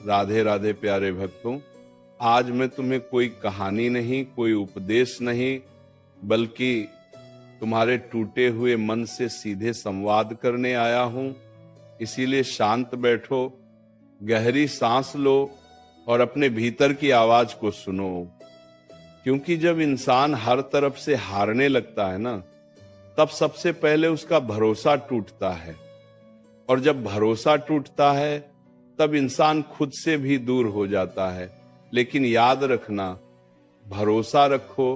राधे राधे प्यारे भक्तों, आज मैं तुम्हें कोई कहानी नहीं, कोई उपदेश नहीं, बल्कि तुम्हारे टूटे हुए मन से सीधे संवाद करने आया हूं। इसीलिए शांत बैठो, गहरी सांस लो और अपने भीतर की आवाज को सुनो। क्योंकि जब इंसान हर तरफ से हारने लगता है ना, तब सबसे पहले उसका भरोसा टूटता है। और जब भरोसा टूटता है तब इंसान खुद से भी दूर हो जाता है। लेकिन याद रखना, भरोसा रखो,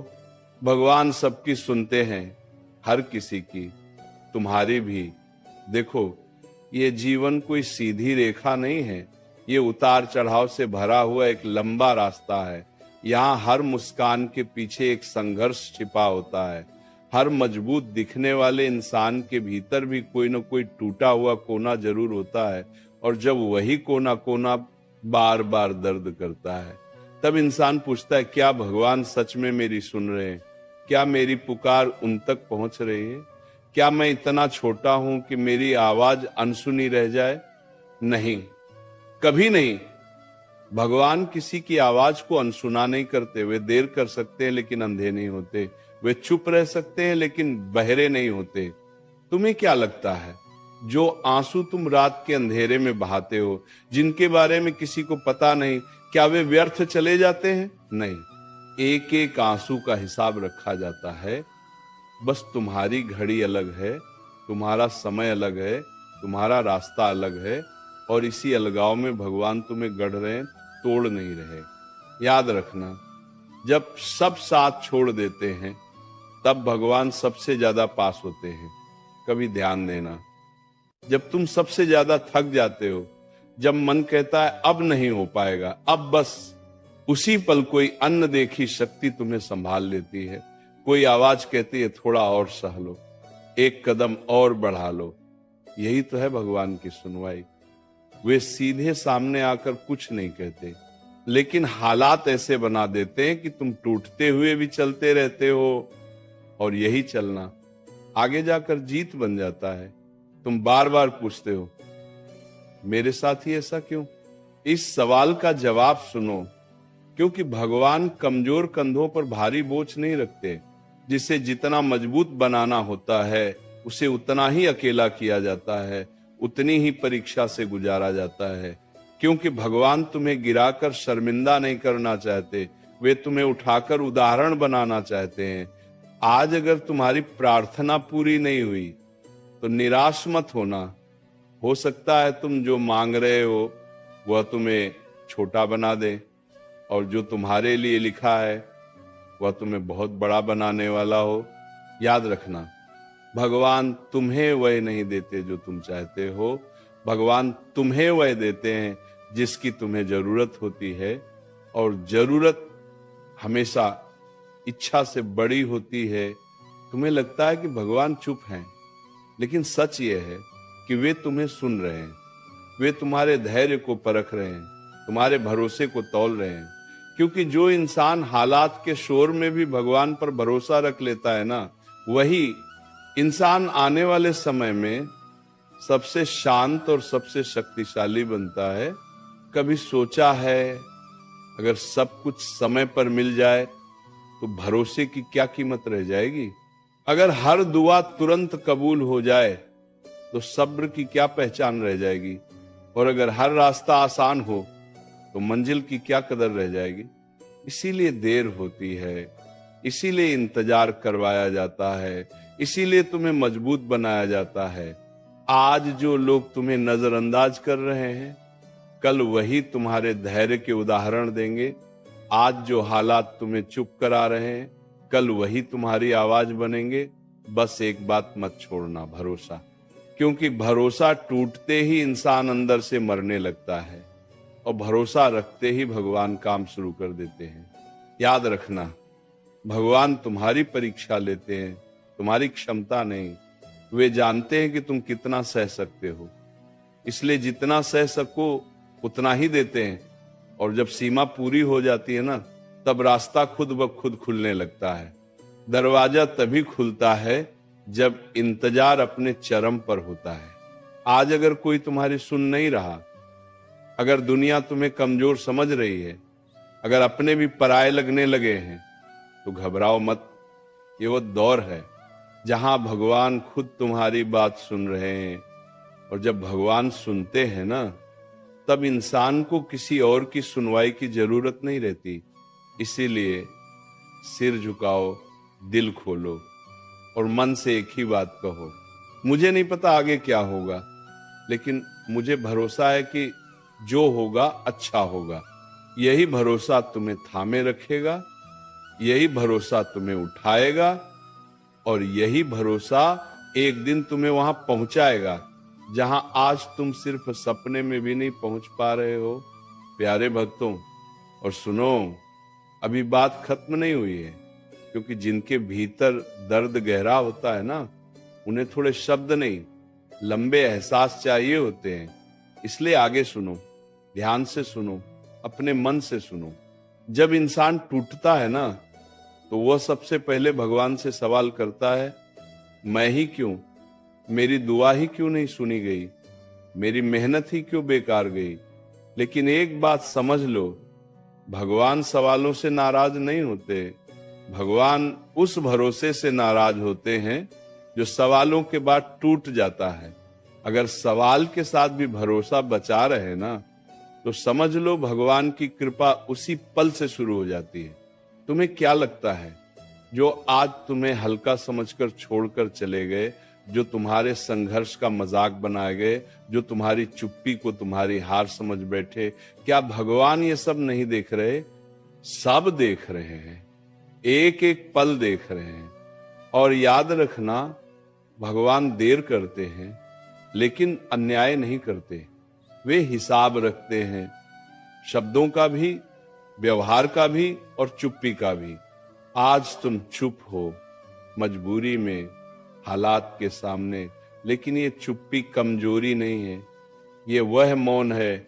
भगवान सबकी सुनते हैं, हर किसी की, तुम्हारी भी। देखो, ये जीवन कोई सीधी रेखा नहीं है, ये उतार चढ़ाव से भरा हुआ एक लंबा रास्ता है। यहाँ हर मुस्कान के पीछे एक संघर्ष छिपा होता है। हर मजबूत दिखने वाले इंसान के भीतर भी कोई न कोई टूटा हुआ कोना जरूर होता है। और जब वही कोना कोना बार बार दर्द करता है, तब इंसान पूछता है, क्या भगवान सच में मेरी सुन रहे हैं? क्या मेरी पुकार उन तक पहुंच रही है? क्या मैं इतना छोटा हूं कि मेरी आवाज अनसुनी रह जाए? नहीं, कभी नहीं। भगवान किसी की आवाज को अनसुना नहीं करते। वे देर कर सकते हैं लेकिन अंधे नहीं होते। वे चुप रह सकते हैं लेकिन बहरे नहीं होते। तुम्हें क्या लगता है, जो आंसू तुम रात के अंधेरे में बहाते हो, जिनके बारे में किसी को पता नहीं, क्या वे व्यर्थ चले जाते हैं? नहीं, एक एक आंसू का हिसाब रखा जाता है। बस तुम्हारी घड़ी अलग है, तुम्हारा समय अलग है, तुम्हारा रास्ता अलग है। और इसी अलगाव में भगवान तुम्हें गढ़ रहे हैं, तोड़ नहीं रहे। याद रखना, जब सब साथ छोड़ देते हैं तब भगवान सबसे ज्यादा पास होते हैं। कभी ध्यान देना, जब तुम सबसे ज्यादा थक जाते हो, जब मन कहता है अब नहीं हो पाएगा, अब बस, उसी पल कोई अन्न देखी शक्ति तुम्हें संभाल लेती है। कोई आवाज कहती है, थोड़ा और सह लो, एक कदम और बढ़ा लो। यही तो है भगवान की सुनवाई। वे सीधे सामने आकर कुछ नहीं कहते, लेकिन हालात ऐसे बना देते हैं कि तुम टूटते हुए भी चलते रहते हो। और यही चलना आगे जाकर जीत बन जाता है। तुम बार बार पूछते हो, मेरे साथ ही ऐसा क्यों? इस सवाल का जवाब सुनो, क्योंकि भगवान कमजोर कंधों पर भारी बोझ नहीं रखते। जिसे जितना मजबूत बनाना होता है, उसे उतना ही अकेला किया जाता है, उतनी ही परीक्षा से गुजारा जाता है। क्योंकि भगवान तुम्हें गिराकर शर्मिंदा नहीं करना चाहते, वे तुम्हें उठाकर उदाहरण बनाना चाहते हैं। आज अगर तुम्हारी प्रार्थना पूरी नहीं हुई तो निराश मत होना। हो सकता है तुम जो मांग रहे हो वह तुम्हें छोटा बना दे, और जो तुम्हारे लिए लिखा है वह तुम्हें बहुत बड़ा बनाने वाला हो। याद रखना, भगवान तुम्हें वह नहीं देते जो तुम चाहते हो। भगवान तुम्हें वह देते हैं जिसकी तुम्हें जरूरत होती है। और जरूरत हमेशा इच्छा से बड़ी होती है। तुम्हें लगता है कि भगवान चुप हैं, लेकिन सच यह है कि वे तुम्हें सुन रहे हैं। वे तुम्हारे धैर्य को परख रहे हैं, तुम्हारे भरोसे को तौल रहे हैं। क्योंकि जो इंसान हालात के शोर में भी भगवान पर भरोसा रख लेता है ना, वही इंसान आने वाले समय में सबसे शांत और सबसे शक्तिशाली बनता है। कभी सोचा है, अगर सब कुछ समय पर मिल जाए तो भरोसे की क्या कीमत रह जाएगी? अगर हर दुआ तुरंत कबूल हो जाए तो सब्र की क्या पहचान रह जाएगी? और अगर हर रास्ता आसान हो तो मंजिल की क्या कदर रह जाएगी? इसीलिए देर होती है, इसीलिए इंतजार करवाया जाता है, इसीलिए तुम्हें मजबूत बनाया जाता है। आज जो लोग तुम्हें नजरअंदाज कर रहे हैं, कल वही तुम्हारे धैर्य के उदाहरण देंगे। आज जो हालात तुम्हें चुप करा रहे हैं, कल वही तुम्हारी आवाज बनेंगे। बस एक बात मत छोड़ना, भरोसा। क्योंकि भरोसा टूटते ही इंसान अंदर से मरने लगता है, और भरोसा रखते ही भगवान काम शुरू कर देते हैं। याद रखना, भगवान तुम्हारी परीक्षा लेते हैं, तुम्हारी क्षमता नहीं। वे जानते हैं कि तुम कितना सह सकते हो, इसलिए जितना सह सको उतना ही देते हैं। और जब सीमा पूरी हो जाती है ना, तब रास्ता खुद ब खुद खुलने लगता है। दरवाजा तभी खुलता है जब इंतजार अपने चरम पर होता है। आज अगर कोई तुम्हारी सुन नहीं रहा अगर दुनिया तुम्हें कमजोर समझ रही है, अगर अपने भी पराये लगने लगे हैं, तो घबराओ मत। ये वो दौर है जहां भगवान खुद तुम्हारी बात सुन रहे हैं, और जब भगवान सुनते हैं ना, तब इंसान को किसी और की सुनवाई की जरूरत नहीं रहती। इसीलिए सिर झुकाओ, दिल खोलो और मन से एक ही बात कहो, मुझे नहीं पता आगे क्या होगा, लेकिन मुझे भरोसा है कि जो होगा अच्छा होगा। यही भरोसा तुम्हें थामे रखेगा, यही भरोसा तुम्हें उठाएगा, और यही भरोसा एक दिन तुम्हें वहां पहुंचाएगा जहां आज तुम सिर्फ सपने में भी नहीं पहुंच पा रहे हो। प्यारे भक्तों, और सुनो, अभी बात खत्म नहीं हुई है, क्योंकि जिनके भीतर दर्द गहरा होता है ना, उन्हें थोड़े शब्द नहीं, लंबे एहसास चाहिए होते हैं। इसलिए आगे सुनो, ध्यान से सुनो, अपने मन से सुनो। जब इंसान टूटता है ना, तो वह सबसे पहले भगवान से सवाल करता है, मैं ही क्यों, मेरी दुआ ही क्यों नहीं सुनी गई, मेरी मेहनत ही क्यों बेकार गई। लेकिन एक बात समझ लो, भगवान सवालों से नाराज नहीं होते, भगवान उस भरोसे से नाराज होते हैं जो सवालों के बाद टूट जाता है। अगर सवाल के साथ भी भरोसा बचा रहे ना, तो समझ लो भगवान की कृपा उसी पल से शुरू हो जाती है। तुम्हें क्या लगता है, जो आज तुम्हें हल्का समझकर छोड़कर चले गए, जो तुम्हारे संघर्ष का मजाक बनाए गए, जो तुम्हारी चुप्पी को तुम्हारी हार समझ बैठे, क्या भगवान ये सब नहीं देख रहे? सब देख रहे हैं, एक एक पल देख रहे हैं। और याद रखना, भगवान देर करते हैं लेकिन अन्याय नहीं करते। वे हिसाब रखते हैं, शब्दों का भी, व्यवहार का भी और चुप्पी का भी। आज तुम चुप हो मजबूरी में, हालात के सामने, लेकिन ये चुप्पी कमजोरी नहीं है, ये वह मौन है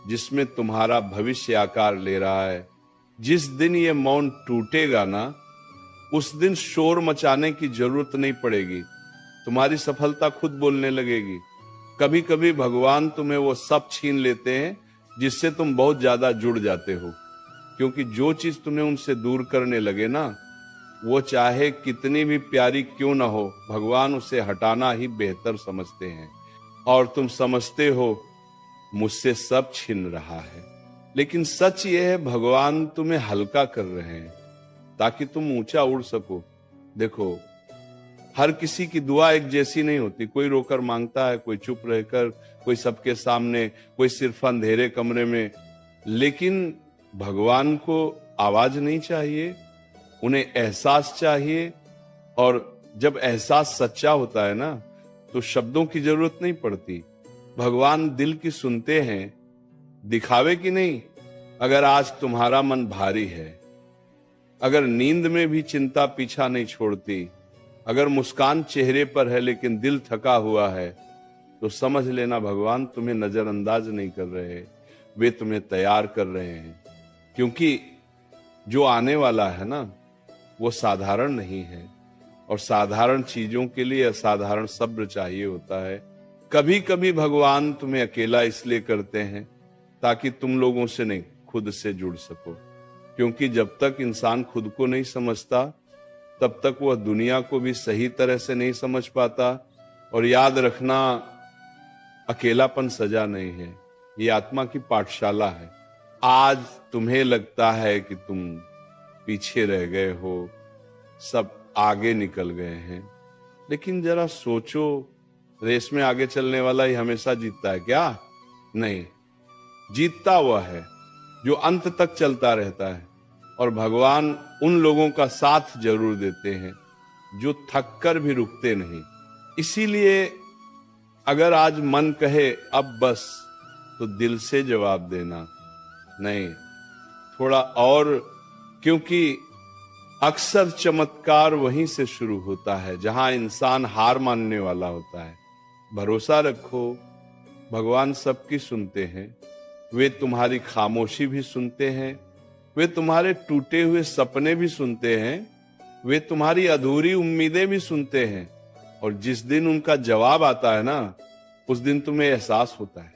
जिसमें तुम्हारा भविष्य आकार ले रहा है। जिस दिन ये मौन टूटेगा ना, उस दिन शोर मचाने की जरूरत नहीं पड़ेगी, तुम्हारी सफलता खुद बोलने लगेगी। कभी कभी भगवान तुम्हें वो सब छीन लेते हैं जिससे तुम बहुत ज्यादा जुड़ जाते हो, क्योंकि जो चीज तुम्हें उनसे दूर करने लगे ना, वो चाहे कितनी भी प्यारी क्यों ना हो, भगवान उसे हटाना ही बेहतर समझते हैं। और तुम समझते हो मुझसे सब छिन रहा है, लेकिन सच ये है, भगवान तुम्हें हल्का कर रहे हैं ताकि तुम ऊंचा उड़ सको। देखो, हर किसी की दुआ एक जैसी नहीं होती। कोई रोकर मांगता है, कोई चुप रहकर, कोई सबके सामने, कोई सिर्फ अंधेरे कमरे में। लेकिन भगवान को आवाज नहीं चाहिए, उन्हें एहसास चाहिए। और जब एहसास सच्चा होता है ना, तो शब्दों की जरूरत नहीं पड़ती। भगवान दिल की सुनते हैं, दिखावे की नहीं। अगर आज तुम्हारा मन भारी है, अगर नींद में भी चिंता पीछा नहीं छोड़ती, अगर मुस्कान चेहरे पर है लेकिन दिल थका हुआ है, तो समझ लेना भगवान तुम्हें नजरअंदाज नहीं कर रहे, वे तुम्हें तैयार कर रहे हैं। क्योंकि जो आने वाला है ना, वो साधारण नहीं है, और साधारण चीजों के लिए असाधारण सब्र चाहिए होता है। कभी कभी भगवान तुम्हें अकेला इसलिए करते हैं ताकि तुम लोगों से नहीं, खुद से जुड़ सको। क्योंकि जब तक इंसान खुद को नहीं समझता, तब तक वह दुनिया को भी सही तरह से नहीं समझ पाता। और याद रखना, अकेलापन सजा नहीं है, ये आत्मा की पाठशाला है। आज तुम्हें लगता है कि तुम पीछे रह गए हो, सब आगे निकल गए हैं, लेकिन जरा सोचो, रेस में आगे चलने वाला ही हमेशा जीतता है क्या? नहीं, जीतता हुआ है जो अंत तक चलता रहता है। और भगवान उन लोगों का साथ जरूर देते हैं जो थक कर भी रुकते नहीं। इसीलिए अगर आज मन कहे अब बस, तो दिल से जवाब देना, नहीं, थोड़ा और। क्योंकि अक्सर चमत्कार वहीं से शुरू होता है जहां इंसान हार मानने वाला होता है। भरोसा रखो, भगवान सबकी सुनते हैं। वे तुम्हारी खामोशी भी सुनते हैं, वे तुम्हारे टूटे हुए सपने भी सुनते हैं, वे तुम्हारी अधूरी उम्मीदें भी सुनते हैं। और जिस दिन उनका जवाब आता है ना, उस दिन तुम्हें एहसास होता है,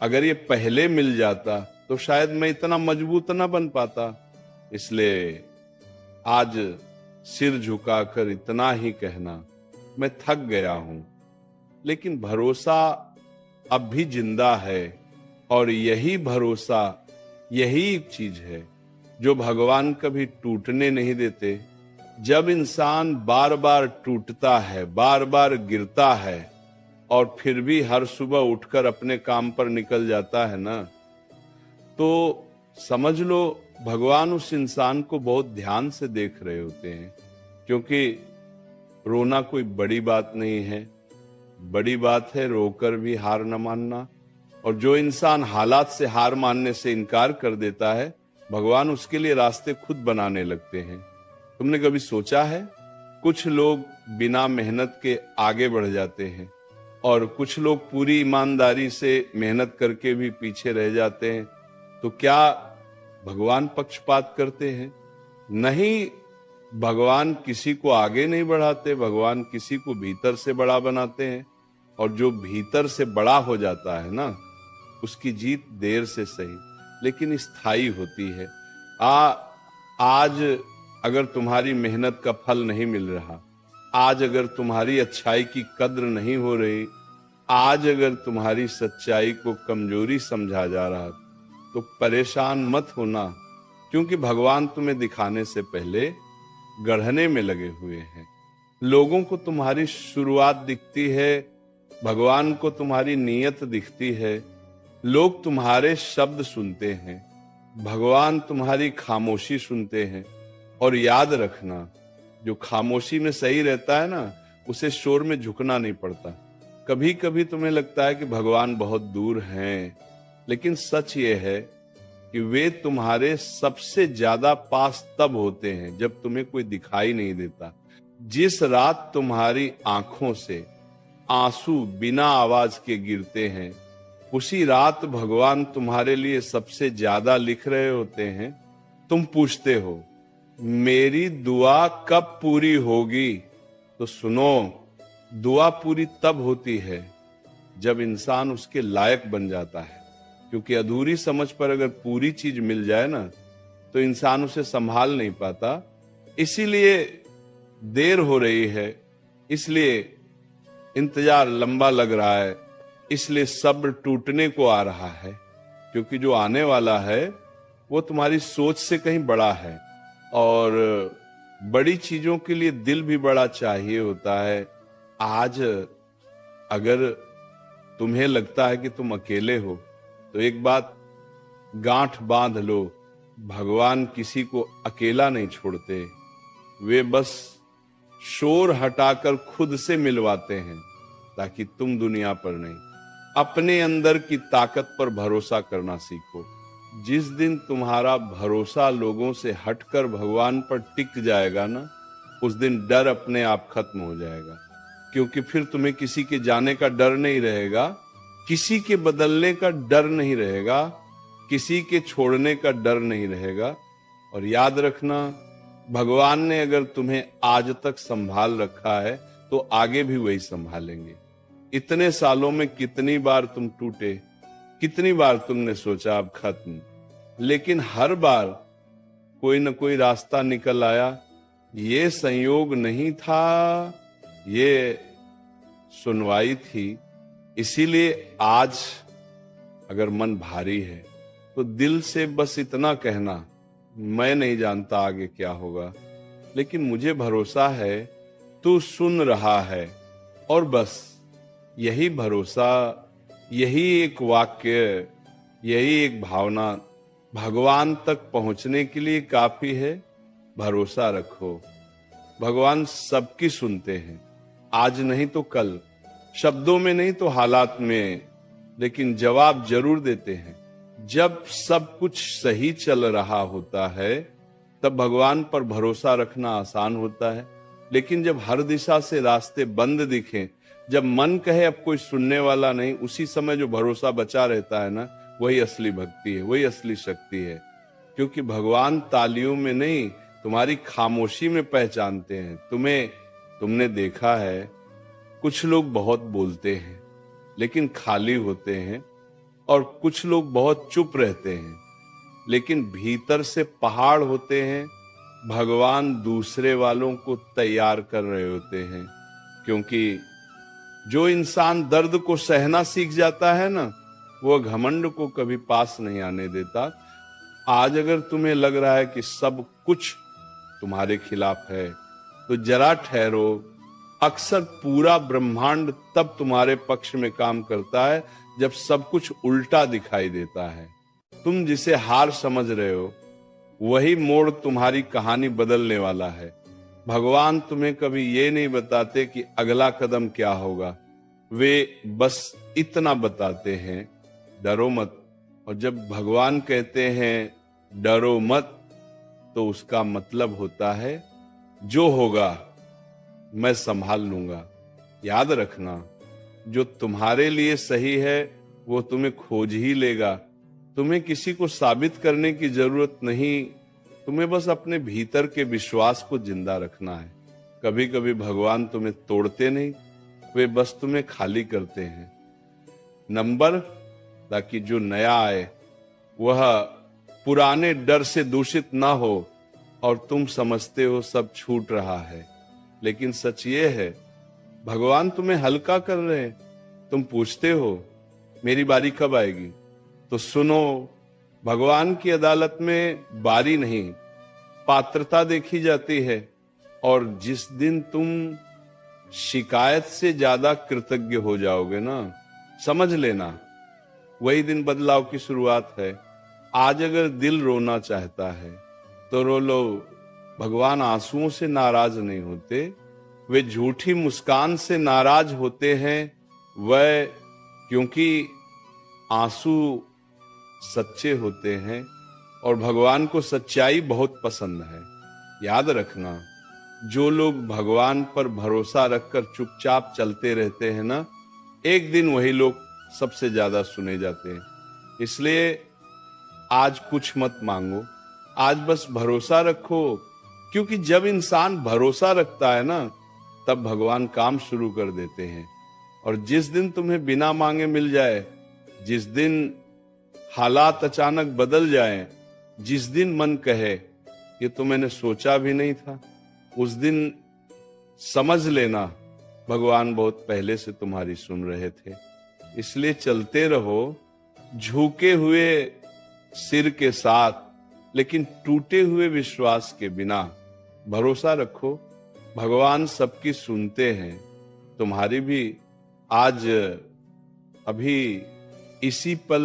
अगर ये पहले मिल जाता तो शायद मैं इतना मजबूत ना बन पाता। इसलिए आज सिर झुकाकर इतना ही कहना, मैं थक गया हूं, लेकिन भरोसा अब भी जिंदा है। और यही भरोसा, यही एक चीज है जो भगवान कभी टूटने नहीं देते। जब इंसान बार बार टूटता है, बार बार गिरता है, और फिर भी हर सुबह उठकर अपने काम पर निकल जाता है ना, तो समझ लो भगवान उस इंसान को बहुत ध्यान से देख रहे होते हैं। क्योंकि रोना कोई बड़ी बात नहीं है, बड़ी बात है रोकर भी हार न मानना। और जो इंसान हालात से हार मानने से इनकार कर देता है, भगवान उसके लिए रास्ते खुद बनाने लगते हैं। तुमने कभी सोचा है, कुछ लोग बिना मेहनत के आगे बढ़ जाते हैं और कुछ लोग पूरी ईमानदारी से मेहनत करके भी पीछे रह जाते हैं। तो क्या भगवान पक्षपात करते हैं? नहीं, भगवान किसी को आगे नहीं बढ़ाते, भगवान किसी को भीतर से बड़ा बनाते हैं। और जो भीतर से बड़ा हो जाता है ना, उसकी जीत देर से सही लेकिन स्थायी होती है। आज अगर तुम्हारी मेहनत का फल नहीं मिल रहा, आज अगर तुम्हारी अच्छाई की कद्र नहीं हो रही, आज अगर तुम्हारी सच्चाई को कमजोरी समझा जा रहा, तो परेशान मत होना। क्योंकि भगवान तुम्हें दिखाने से पहले गढ़ने में लगे हुए हैं। लोगों को तुम्हारी शुरुआत दिखती है, भगवान को तुम्हारी नीयत दिखती है। लोग तुम्हारे शब्द सुनते हैं, भगवान तुम्हारी खामोशी सुनते हैं। और याद रखना, जो खामोशी में सही रहता है ना, उसे शोर में झुकना नहीं पड़ता। कभी कभी तुम्हें लगता है कि भगवान बहुत दूर हैं, लेकिन सच ये है कि वे तुम्हारे सबसे ज्यादा पास तब होते हैं जब तुम्हें कोई दिखाई नहीं देता। जिस रात तुम्हारी आंखों से आंसू बिना आवाज के गिरते हैं, उसी रात भगवान तुम्हारे लिए सबसे ज्यादा लिख रहे होते हैं। तुम पूछते हो मेरी दुआ कब पूरी होगी? तो सुनो, दुआ पूरी तब होती है जब इंसान उसके लायक बन जाता है। क्योंकि अधूरी समझ पर अगर पूरी चीज मिल जाए ना, तो इंसान उसे संभाल नहीं पाता। इसीलिए देर हो रही है, इसलिए इंतजार लंबा लग रहा है, इसलिए सब्र टूटने को आ रहा है। क्योंकि जो आने वाला है वो तुम्हारी सोच से कहीं बड़ा है। और बड़ी चीजों के लिए दिल भी बड़ा चाहिए होता है। आज अगर तुम्हें लगता है कि तुम अकेले हो, तो एक बात गांठ बांध लो, भगवान किसी को अकेला नहीं छोड़ते। वे बस शोर हटाकर खुद से मिलवाते हैं, ताकि तुम दुनिया पर नहीं, अपने अंदर की ताकत पर भरोसा करना सीखो। जिस दिन तुम्हारा भरोसा लोगों से हटकर भगवान पर टिक जाएगा ना, उस दिन डर अपने आप खत्म हो जाएगा। क्योंकि फिर तुम्हें किसी के जाने का डर नहीं रहेगा, किसी के बदलने का डर नहीं रहेगा, किसी के छोड़ने का डर नहीं रहेगा। और याद रखना, भगवान ने अगर तुम्हें आज तक संभाल रखा है, तो आगे भी वही संभालेंगे। इतने सालों में कितनी बार तुम टूटे, कितनी बार तुमने सोचा अब खत्म, लेकिन हर बार कोई न कोई रास्ता निकल आया। ये संयोग नहीं था, ये सुनवाई थी। इसीलिए आज अगर मन भारी है, तो दिल से बस इतना कहना, मैं नहीं जानता आगे क्या होगा, लेकिन मुझे भरोसा है तू सुन रहा है। और बस यही भरोसा, यही एक वाक्य, यही एक भावना भगवान तक पहुंचने के लिए काफी है। भरोसा रखो, भगवान सबकी सुनते हैं, आज नहीं तो कल, शब्दों में नहीं तो हालात में, लेकिन जवाब जरूर देते हैं। जब सब कुछ सही चल रहा होता है, तब भगवान पर भरोसा रखना आसान होता है। लेकिन जब हर दिशा से रास्ते बंद दिखें, जब मन कहे अब कोई सुनने वाला नहीं, उसी समय जो भरोसा बचा रहता है ना, वही असली भक्ति है, वही असली शक्ति है। क्योंकि भगवान तालियों में नहीं, तुम्हारी खामोशी में पहचानते हैं। तुमने देखा है, कुछ लोग बहुत बोलते हैं लेकिन खाली होते हैं, और कुछ लोग बहुत चुप रहते हैं, लेकिन भीतर से पहाड़ होते हैं। भगवान दूसरे वालों को तैयार कर रहे होते हैं, क्योंकि जो इंसान दर्द को सहना सीख जाता है ना, वो घमंड को कभी पास नहीं आने देता। आज अगर तुम्हें लग रहा है कि सब कुछ तुम्हारे खिलाफ है, तो जरा ठहरो। अक्सर पूरा ब्रह्मांड तब तुम्हारे पक्ष में काम करता है जब सब कुछ उल्टा दिखाई देता है। तुम जिसे हार समझ रहे हो, वही मोड़ तुम्हारी कहानी बदलने वाला है। भगवान तुम्हें कभी ये नहीं बताते कि अगला कदम क्या होगा, वे बस इतना बताते हैं, डरो मत। और जब भगवान कहते हैं डरो मत, तो उसका मतलब होता है जो होगा मैं संभाल लूंगा। याद रखना, जो तुम्हारे लिए सही है वो तुम्हें खोज ही लेगा। तुम्हें किसी को साबित करने की जरूरत नहीं, तुम्हें बस अपने भीतर के विश्वास को जिंदा रखना है। कभी कभी भगवान तुम्हें तोड़ते नहीं, वे बस तुम्हें खाली करते हैं। नंबर, ताकि जो नया आए वह पुराने डर से दूषित ना हो और तुम समझते हो सब छूट रहा है। लेकिन सच ये है, भगवान तुम्हें हल्का कर रहे हैं। तुम पूछते हो मेरी बारी कब आएगी, तो सुनो, भगवान की अदालत में बारी नहीं, पात्रता देखी जाती है। और जिस दिन तुम शिकायत से ज्यादा कृतज्ञ हो जाओगे ना, समझ लेना वही दिन बदलाव की शुरुआत है। आज अगर दिल रोना चाहता है तो रो लो। भगवान आंसुओं से नाराज नहीं होते, वे झूठी मुस्कान से नाराज होते हैं। वह क्योंकि आंसू सच्चे होते हैं और भगवान को सच्चाई बहुत पसंद है। याद रखना, जो लोग भगवान पर भरोसा रखकर चुपचाप चलते रहते हैं ना, एक दिन वही लोग सबसे ज्यादा सुने जाते हैं। इसलिए आज कुछ मत मांगो, आज बस भरोसा रखो। क्योंकि जब इंसान भरोसा रखता है ना, तब भगवान काम शुरू कर देते हैं। और जिस दिन तुम्हें बिना मांगे मिल जाए, जिस दिन हालात अचानक बदल जाएं, जिस दिन मन कहे ये तो मैंने सोचा भी नहीं था, उस दिन समझ लेना भगवान बहुत पहले से तुम्हारी सुन रहे थे। इसलिए चलते रहो झुके हुए सिर के साथ, लेकिन टूटे हुए विश्वास के बिना। भरोसा रखो, भगवान सबकी सुनते हैं, तुम्हारी भी। आज अभी इसी पल